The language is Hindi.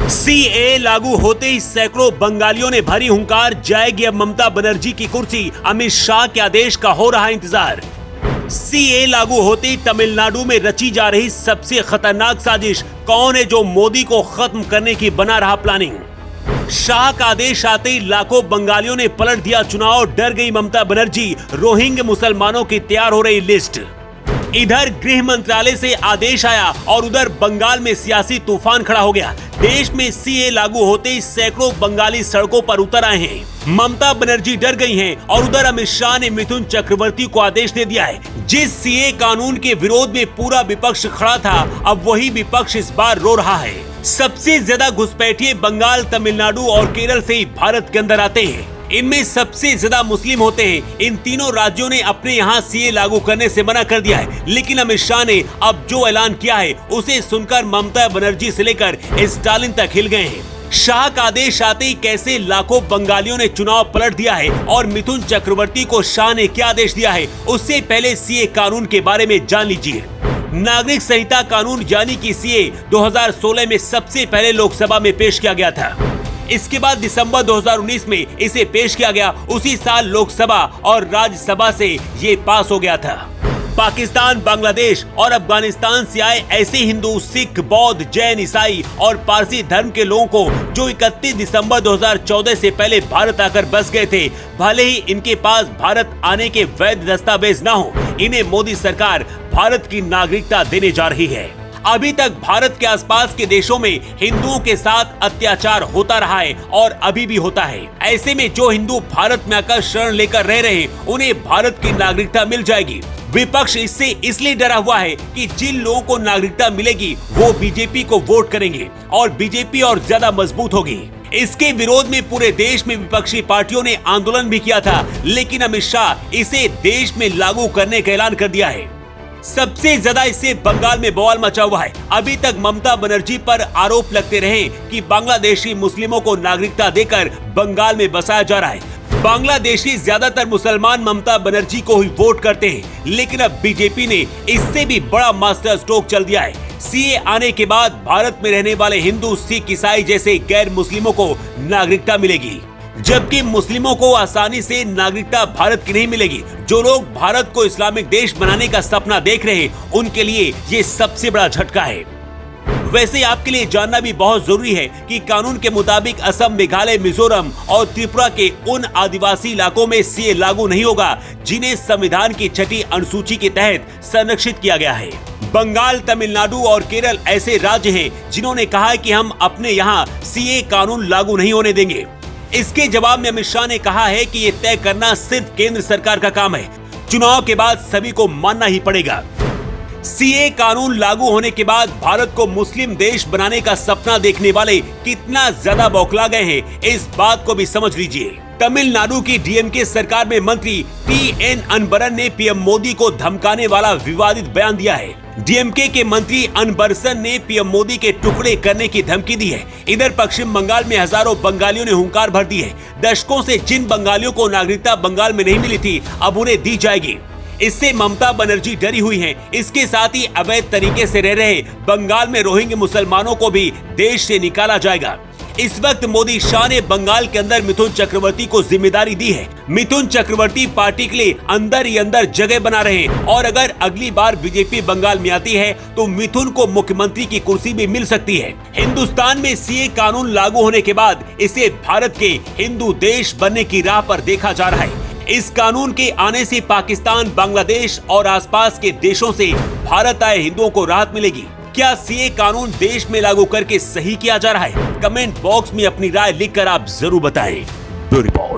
सीए लागू होते ही सैकड़ों बंगालियों ने भरी हुंकार, जाएगी अब ममता बनर्जी की कुर्सी, अमित शाह के आदेश का हो रहा इंतजार। सीए लागू होते ही तमिलनाडु में रची जा रही सबसे खतरनाक साजिश, कौन है जो मोदी को खत्म करने की बना रहा प्लानिंग। शाह का आदेश आते ही लाखों बंगालियों ने पलट दिया चुनाव, डर गई ममता बनर्जी, रोहिंग्या मुसलमानों की तैयार हो रही लिस्ट। इधर गृह मंत्रालय से आदेश आया और उधर बंगाल में सियासी तूफान खड़ा हो गया। देश में सीए लागू होते ही सैकड़ों बंगाली सड़कों पर उतर आए हैं। ममता बनर्जी डर गई हैं और उधर अमित शाह ने मिथुन चक्रवर्ती को आदेश दे दिया है। जिस सीए कानून के विरोध में पूरा विपक्ष खड़ा था, अब वही विपक्ष इस बार रो रहा है। सबसे ज्यादा घुसपैठिए बंगाल, तमिलनाडु और केरल से ही भारत के अंदर आते हैं। इनमें सबसे ज्यादा मुस्लिम होते हैं। इन तीनों राज्यों ने अपने यहाँ सीए लागू करने से मना कर दिया है, लेकिन अमित शाह ने अब जो ऐलान किया है उसे सुनकर ममता बनर्जी से लेकर स्टालिन तक हिल गए हैं। शाह का आदेश आते ही कैसे लाखों बंगालियों ने चुनाव पलट दिया है और मिथुन चक्रवर्ती को शाह ने क्या आदेश दिया है, उससे पहले सीए कानून के बारे में जान लीजिए। नागरिक संहिता कानून यानी कि सीए 2016 में सबसे पहले लोकसभा में पेश किया गया था। इसके बाद दिसंबर 2019 में इसे पेश किया गया। उसी साल लोकसभा और राज्यसभा से ये पास हो गया था। पाकिस्तान, बांग्लादेश और अफगानिस्तान से आए ऐसे हिंदू, सिख, बौद्ध, जैन, ईसाई और पारसी धर्म के लोगों को जो 31 दिसंबर 2014 से पहले भारत आकर बस गए थे, भले ही इनके पास भारत आने के वैध दस्तावेज न हो, इन्हें मोदी सरकार भारत की नागरिकता देने जा रही है। अभी तक भारत के आसपास के देशों में हिंदुओं के साथ अत्याचार होता रहा है और अभी भी होता है। ऐसे में जो हिंदू भारत में आकर शरण लेकर रह रहे हैं, उन्हें भारत की नागरिकता मिल जाएगी। विपक्ष इससे इसलिए डरा हुआ है कि जिन लोगों को नागरिकता मिलेगी वो बीजेपी को वोट करेंगे और बीजेपी और ज्यादा मजबूत होगी। इसके विरोध में पूरे देश में विपक्षी पार्टियों ने आंदोलन भी किया था, लेकिन अमित शाह इसे देश में लागू करने का ऐलान कर दिया है। सबसे ज्यादा इससे बंगाल में बवाल मचा हुआ है। अभी तक ममता बनर्जी पर आरोप लगते रहे कि बांग्लादेशी मुस्लिमों को नागरिकता देकर बंगाल में बसाया जा रहा है। बांग्लादेशी ज्यादातर मुसलमान ममता बनर्जी को ही वोट करते हैं, लेकिन अब बीजेपी ने इससे भी बड़ा मास्टर स्ट्रोक चल दिया है। सीए आने के बाद भारत में रहने वाले हिंदू, सिख, ईसाई जैसे गैर मुस्लिमों को नागरिकता मिलेगी, जबकि मुस्लिमों को आसानी से नागरिकता भारत की नहीं मिलेगी। जो लोग भारत को इस्लामिक देश बनाने का सपना देख रहे हैं, उनके लिए ये सबसे बड़ा झटका है। वैसे आपके लिए जानना भी बहुत जरूरी है कि कानून के मुताबिक असम, मेघालय, मिजोरम और त्रिपुरा के उन आदिवासी इलाकों में सीए लागू नहीं होगा जिन्हें संविधान की 6ठी अनुसूची के तहत संरक्षित किया गया है। बंगाल, तमिलनाडु और केरल ऐसे राज्य हैं जिन्होंने कहा है कि हम अपने यहाँ सीए कानून लागू नहीं होने देंगे। इसके जवाब में अमित शाह ने कहा है कि ये तय करना सिर्फ केंद्र सरकार का काम है, चुनाव के बाद सभी को मानना ही पड़ेगा। सीए कानून लागू होने के बाद भारत को मुस्लिम देश बनाने का सपना देखने वाले कितना ज्यादा बौखला गए हैं, इस बात को भी समझ लीजिए। तमिलनाडु की डीएमके सरकार में मंत्री टी.एन. अनबरन ने पीएम मोदी को धमकाने वाला विवादित बयान दिया है। डीएमके के मंत्री अनबरसन ने पीएम मोदी के टुकड़े करने की धमकी दी है। इधर पश्चिम बंगाल में हजारों बंगालियों ने हुंकार भर दी है। दशकों से जिन बंगालियों को नागरिकता बंगाल में नहीं मिली थी, अब उन्हें दी जाएगी। इससे ममता बनर्जी डरी हुई हैं। इसके साथ ही अवैध तरीके से रह रहे बंगाल में रोहिंग्या मुसलमानों को भी देश से निकाला जाएगा। इस वक्त मोदी शाह ने बंगाल के अंदर मिथुन चक्रवर्ती को जिम्मेदारी दी है। मिथुन चक्रवर्ती पार्टी के लिए अंदर ही अंदर जगह बना रहे हैं और अगर अगली बार बीजेपी बंगाल में आती है तो मिथुन को मुख्यमंत्री की कुर्सी भी मिल सकती है। हिंदुस्तान में सीए कानून लागू होने के बाद इसे भारत के हिंदू देश बनने की राह पर देखा जा रहा है। इस कानून के आने से पाकिस्तान, बांग्लादेश और आसपास के देशों से भारत आए हिंदुओं को राहत मिलेगी। क्या सीए कानून देश में लागू करके सही किया जा रहा है? कमेंट बॉक्स में अपनी राय लिखकर आप जरूर बताएं। Bureau report.